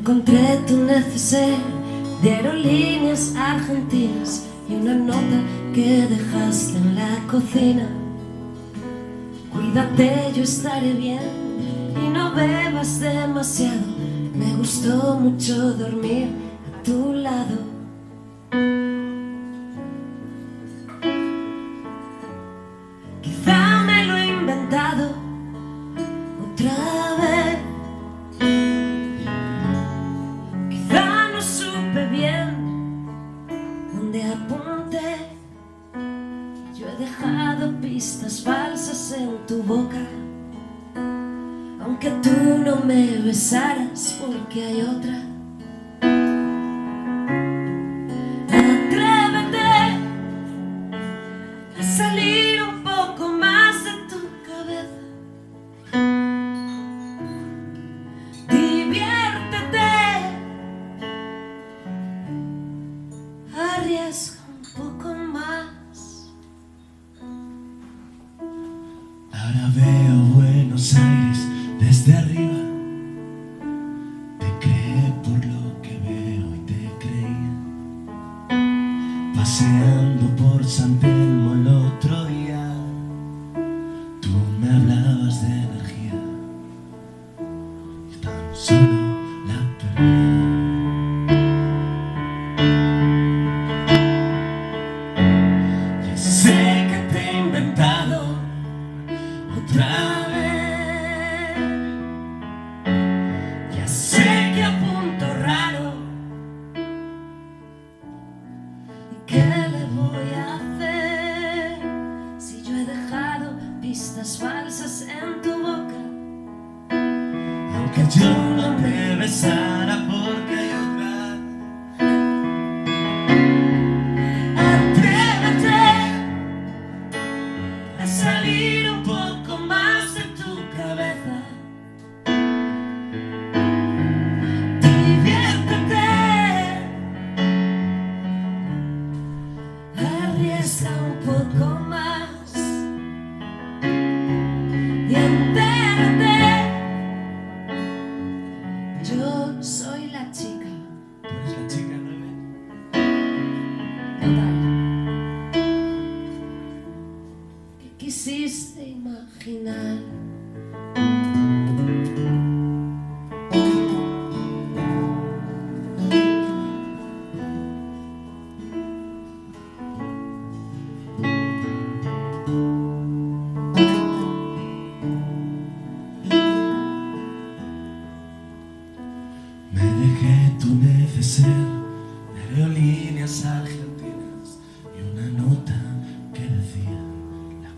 Encontré tu neceser de aerolíneas argentinas y una nota que dejaste en la cocina. Cuídate, yo estaré bien y no bebas demasiado. Me gustó mucho dormir a tu lado. Quizá me lo he inventado otra vez. Quizá no supe bien dónde apunté. Yo he dejado pistas falsas en tu boca, aunque tú no me besaras porque hay otra. Atrévete a salir un poco más de tu cabeza. Diviértete, arriesga un poco más. Ahora veo Buenos Aires desde arriba. Te creé por lo que veo y te creía. Paseando por San Telmo el otro día, tú me hablabas de energía y tan solo la perdía. Ya sé que te he inventado otra vez. Ya sé que apunto raro. ¿Y qué le voy a hacer si yo he dejado pistas falsas en tu boca? Aunque yo no te besara porque hay otra. Atrévete a salir un poco más de tu cabeza. Diviértete, arriesga un poco más y entérate. Yo soy la chica. Tú eres la chica 9. Total. ¿Qué quisiste imaginar? Me dejé tu neceser de aerolíneas argentinas y una nota que decía la